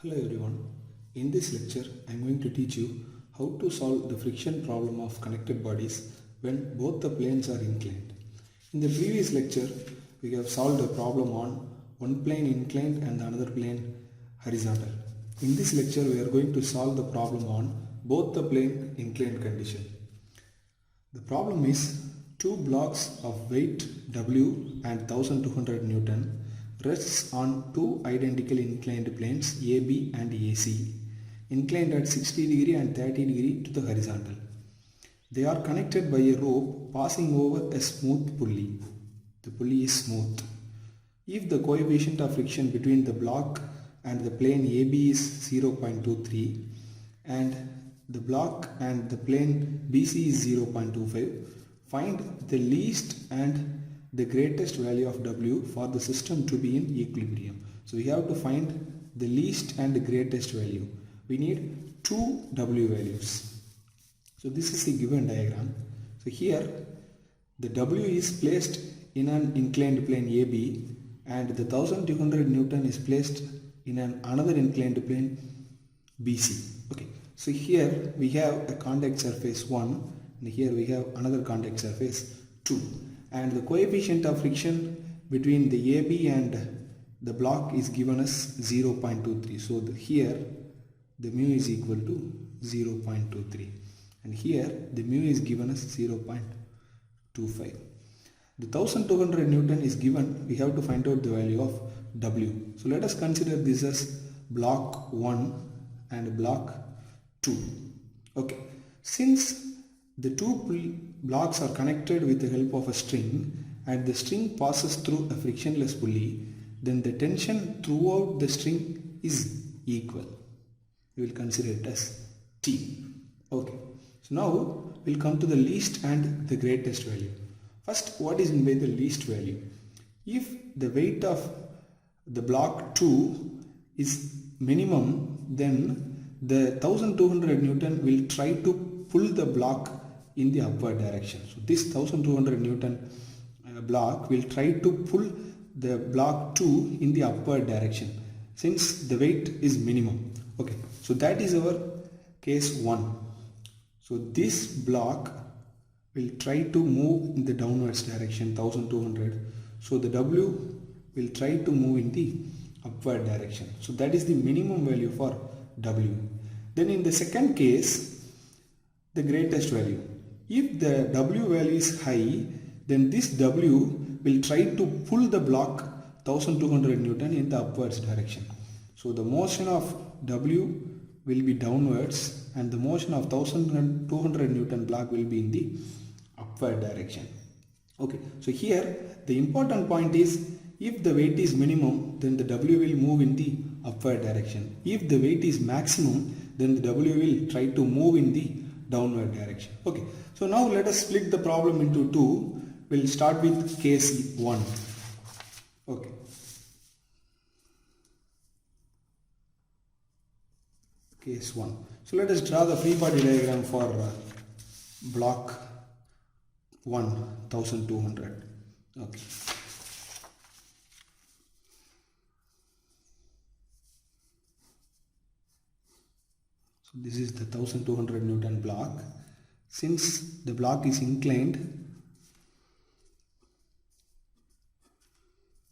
Hello everyone. In this lecture, I am going to teach you how to solve the friction problem of connected bodies when both the planes are inclined. In the previous lecture, we have solved a problem on one plane inclined and the another plane horizontal. In this lecture, we are going to solve the problem on both the plane inclined condition. The problem is two blocks of weight W and 1200 Newton rests on two identical inclined planes AB and AC, inclined at 60 degree and 30 degree to the horizontal. They are connected by a rope passing over a smooth pulley. The pulley is smooth. If the coefficient of friction between the block and the plane AB is 0.23 and the block and the plane BC is 0.25, find the least and the greatest value of W for the system to be in equilibrium. So we have to find the least and the greatest value. We need two W values. So this is a given diagram. So here the W is placed in an inclined plane AB and the 1200 Newton is placed in another inclined plane BC. Okay. So here we have a contact surface 1 and here we have another contact surface 2. And the coefficient of friction between the AB and the block is given as 0.23. So here the mu is equal to 0.23 and here the mu is given as 0.25. The 1200 Newton is given, we have to find out the value of W. So let us consider this as block 1 and block 2. Okay, since the two blocks are connected with the help of a string and the string passes through a frictionless pulley, then the tension throughout the string is equal. We will consider it as T. Okay. So now we'll come to the least and the greatest value. First, what is meant by the least value? If the weight of the block 2 is minimum, then the 1200 Newton will try to pull the block in the upward direction. So this 1200 Newton block will try to pull the block 2 in the upward direction since the weight is minimum. Okay, so that is our case 1. So this block will try to move in the downwards direction 1200. So the W will try to move in the upward direction. So that is the minimum value for W. Then in the second case, the greatest value. If the W value is high, then this W will try to pull the block 1200 Newton in the upwards direction. So the motion of W will be downwards and the motion of 1200 Newton block will be in the upward direction. Okay, so here the important point is if the weight is minimum, then the W will move in the upward direction. If the weight is maximum, then the W will try to move in the downward direction. Okay, so now let us split the problem into two. We'll start with case 1. Okay. Case 1. So let us draw the free body diagram for block 1, 1200. Okay. So this is the 1200 Newton block. Since the block is inclined,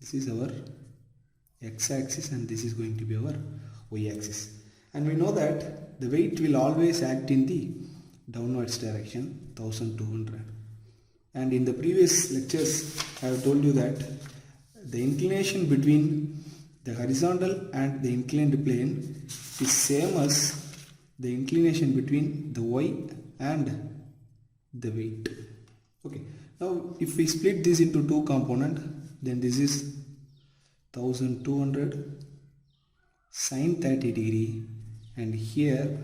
this is our x-axis and this is going to be our y-axis. And we know that the weight will always act in the downwards direction 1200. And in the previous lectures I have told you that the inclination between the horizontal and the inclined plane is same as the inclination between the y and the weight. Okay. Now if we split this into two components, then this is 1200 sine 30 degree and here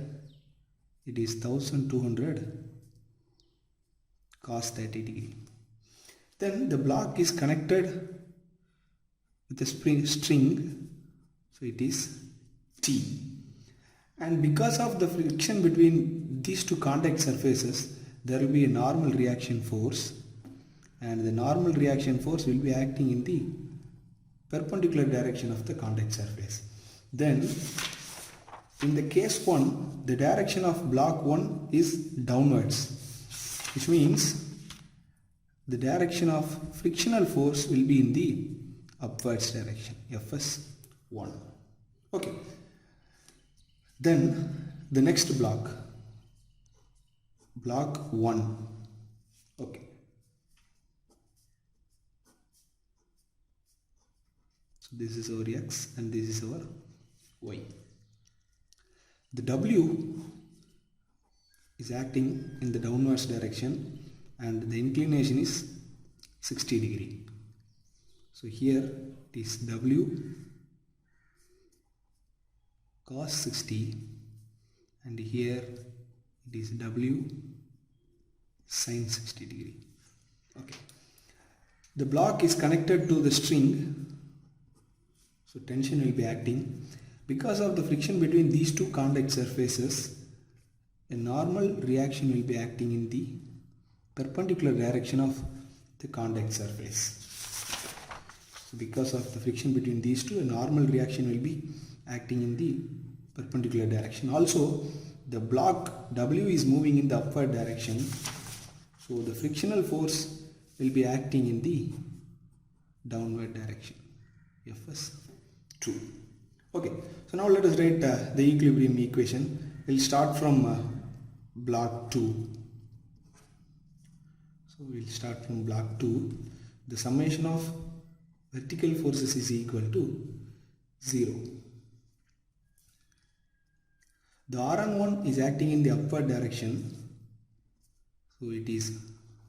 it is 1200 cos 30 degree. Then the block is connected with a string, so it is T. And because of the friction between these two contact surfaces, there will be a normal reaction force and the normal reaction force will be acting in the perpendicular direction of the contact surface. Then in the case 1, the direction of block 1 is downwards, which means the direction of frictional force will be in the upwards direction, Fs1. Okay. Then the next block 1. Okay. So this is our x and this is our y. The W is acting in the downwards direction and the inclination is 60 degree. So here it is W cos 60 and here it is W sin 60 degree. Okay. The block is connected to the string, so tension will be acting. Because of the friction between these two contact surfaces, a normal reaction will be acting in the perpendicular direction of the contact surface. So because of the friction between these two, a normal reaction will be acting in the perpendicular direction. Also, the block W is moving in the upward direction, so the frictional force will be acting in the downward direction, Fs2. Okay, so now let us write the equilibrium equation. We'll start from block 2. So we'll start from block 2. The summation of vertical forces is equal to 0. The Rn1 is acting in the upward direction, so it is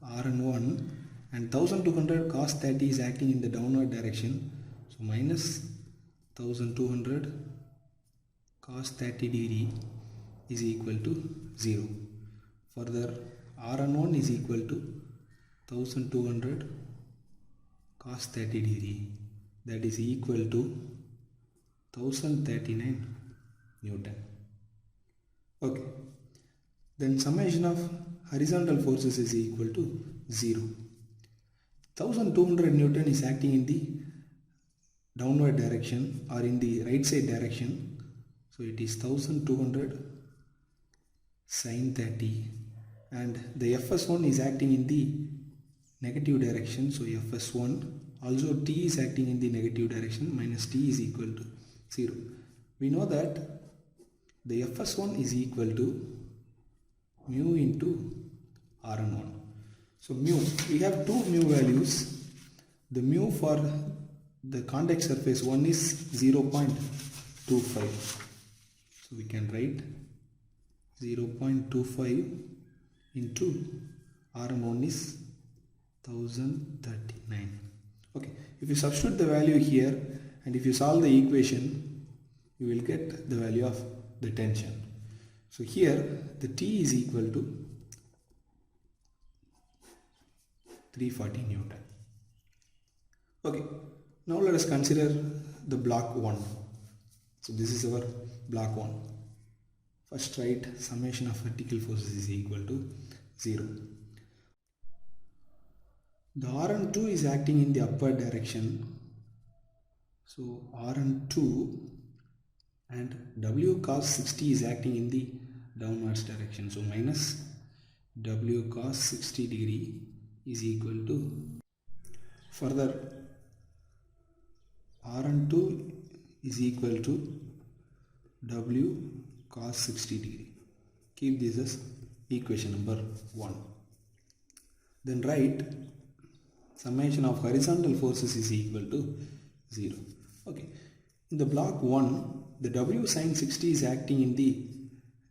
Rn1, and 1200 cos 30 is acting in the downward direction, so minus 1200 cos 30 degree is equal to 0. Further, Rn1 is equal to 1200 cos 30 degree, that is equal to 1039 Newton. Okay, then summation of horizontal forces is equal to 0. 1200 Newton is acting in the downward direction or in the right side direction, so it is 1200 sin 30, and the Fs1 is acting in the negative direction, so Fs1, also T is acting in the negative direction, minus T is equal to 0. We know that the Fs1 is equal to mu into Rn1. So mu, we have two mu values. The mu for the contact surface 1 is 0.25. So we can write 0.25 into Rn1 is 1039. Okay, if you substitute the value here and if you solve the equation, you will get the value of the tension. So here the T is equal to 340 Newton. Okay, now let us consider the block 1. So this is our block 1. First write summation of vertical forces is equal to 0. The Rn2 is acting in the upward direction, so Rn2, and W cos 60 is acting in the downwards direction, so minus W cos 60 degree is equal to, further Rn2 is equal to W cos 60 degree. Keep this as equation number 1. Then write summation of horizontal forces is equal to 0. Okay, in the block 1, the W sin 60 is acting in the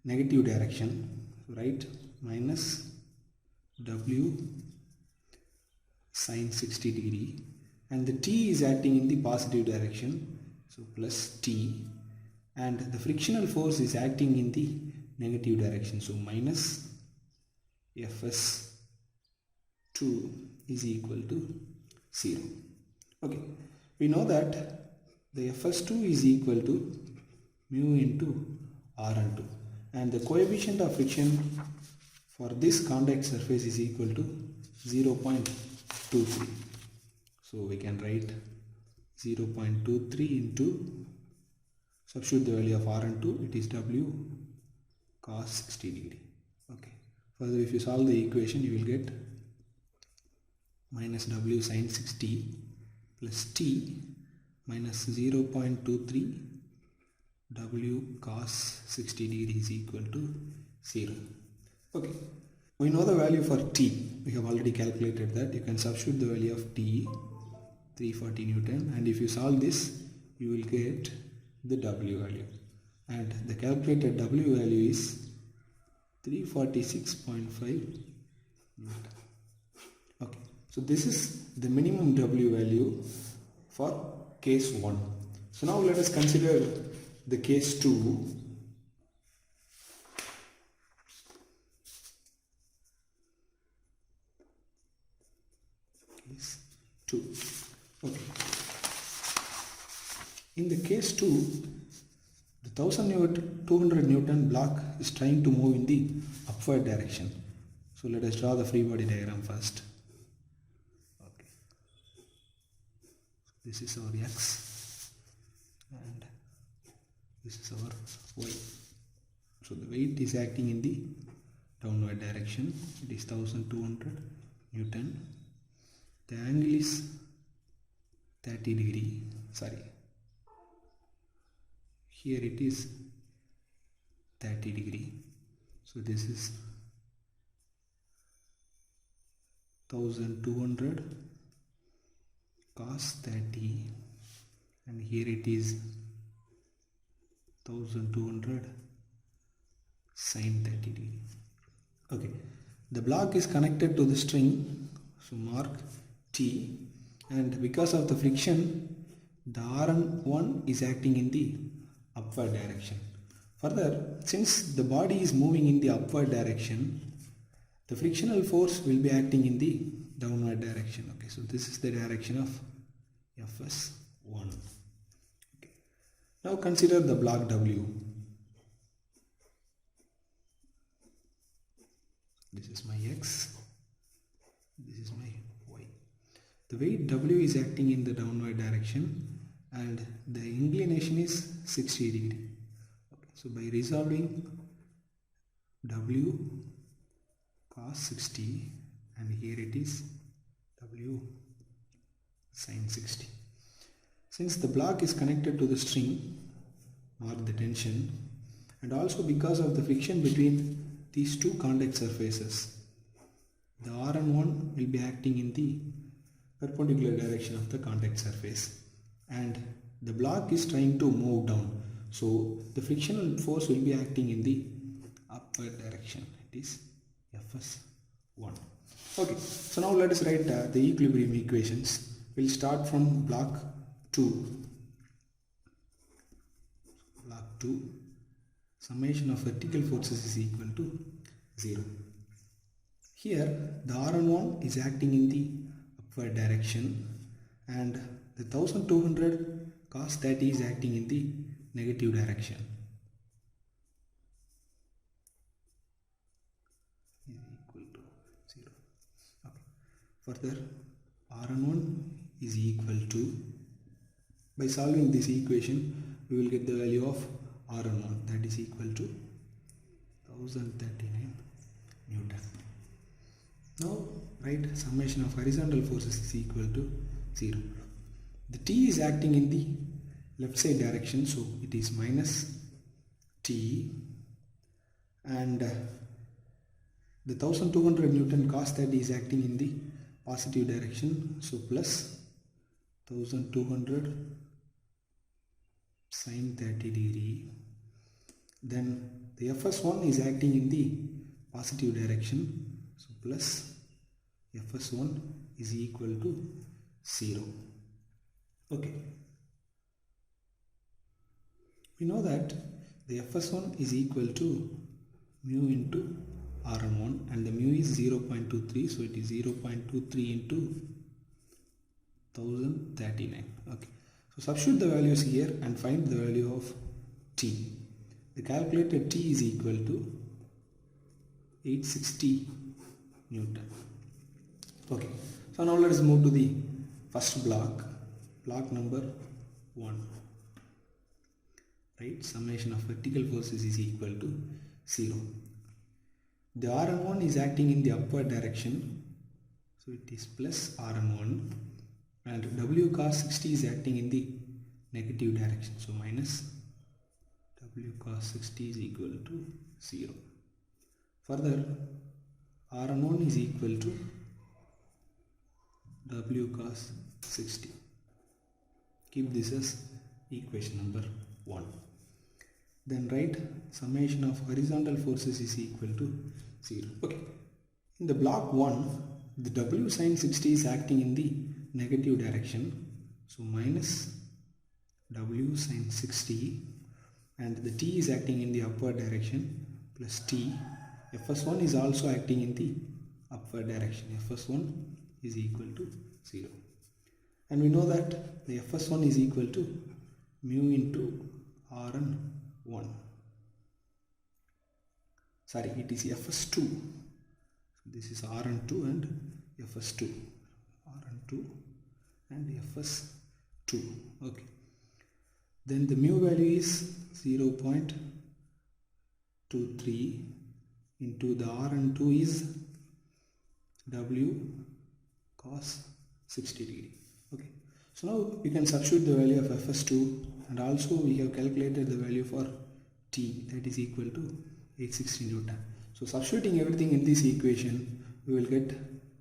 negative direction, right? Minus W sin 60 degree, and the T is acting in the positive direction, so plus T, and the frictional force is acting in the negative direction, so minus Fs2 is equal to 0. Okay, we know that the Fs2 is equal to mu into Rn2, and the coefficient of friction for this contact surface is equal to 0.23. So we can write 0.23 into Substitute the value of Rn2, it is W cos 60 degree. Okay. Further, if you solve the equation, you will get minus W sin 60 plus T minus 0.23 W cos 60 degree is equal to 0. Okay. We know the value for T. We have already calculated that. You can substitute the value of T, 340 Newton, and if you solve this, you will get the W value. And the calculated W value is 346.5 Newton. Okay. So this is the minimum W value for case 1. So now let us consider the case 2. Case 2. Okay. In the case 2, the 1200 Newton block is trying to move in the upward direction. So let us draw the free body diagram first. Okay. This is our X and this is our Y. So the weight is acting in the downward direction. It is 1200 Newton. The angle is 30 degree. Sorry. Here it is 30 degree. So this is 1200 cos 30 and here it is 1200 sin 30 degree. Okay, the block is connected to the string, so mark T, and because of the friction the Rn1 is acting in the upward direction. Further, since the body is moving in the upward direction, the frictional force will be acting in the downward direction. Okay, so this is the direction of Fs1. Okay. Now consider the block W. This is my X, this is my Y. The weight W is acting in the downward direction and the inclination is 60 degree. Okay, so by resolving W cos 60 and here it is W sin 60. Since the block is connected to the string, mark the tension, and also because of the friction between these two contact surfaces, the Rn1 will be acting in the perpendicular direction of the contact surface and the block is trying to move down, so the frictional force will be acting in the upward direction. It is Fs1. Okay, so now let us write the equilibrium equations. We'll start from block 2. Block 2, summation of vertical forces is equal to 0. Here the Rn1 is acting in the upward direction and the 1200 cos 30 is acting in the negative direction. Is equal to 0. Okay. Further, Rn1 is equal to, by solving this equation, we will get the value of Rn1, that is equal to 1039 Newton. Now write summation of horizontal forces is equal to 0. The T is acting in the left side direction, so it is minus T, and the 1200 Newton cos 30 is acting in the positive direction, so plus 1200 sin 30 degree. Then the Fs1 is acting in the positive direction, so plus Fs1 is equal to 0. Okay. We know that the Fs1 is equal to mu into Rn1 and the mu is 0.23, so it is 0.23 into 1039. Okay. So substitute the values here and find the value of T. The calculated T is equal to 860 Newton. Okay. So now let us move to the first block, block number 1. right? Summation of vertical forces is equal to 0. The Rn1 is acting in the upward direction, so it is plus Rn1, and W cos 60 is acting in the negative direction, so minus W cos 60 is equal to 0. Further, Rn1 is equal to W cos 60. Keep this as equation number 1. Then write summation of horizontal forces is equal to 0. Okay. In the block 1, the W sin 60 is acting in the negative direction. So minus W sin 60, and the T is acting in the upward direction, plus T. Fs1 is also acting in the upward direction. Fs1 is equal to 0. And we know that the Fs1 is equal to mu into Rn1. Sorry, it is Fs2. So this is Rn2 and Fs2. Rn2 and Fs2. Okay. Then the mu value is 0.23 into the Rn2 is W cos 60 degree. Okay. So now we can substitute the value of Fs2, and also we have calculated the value for T, that is equal to 860 Newton. So substituting everything in this equation, we will get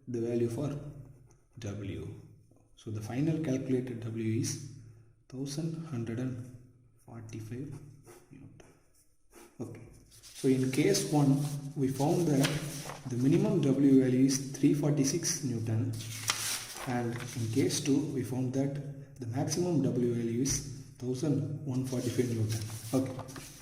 the value for W. So the final calculated W is 1145 Newton. Okay. So in case 1, we found that the minimum W value is 346 Newton, and in case 2, we found that the maximum W value is 1145 Newton. Okay.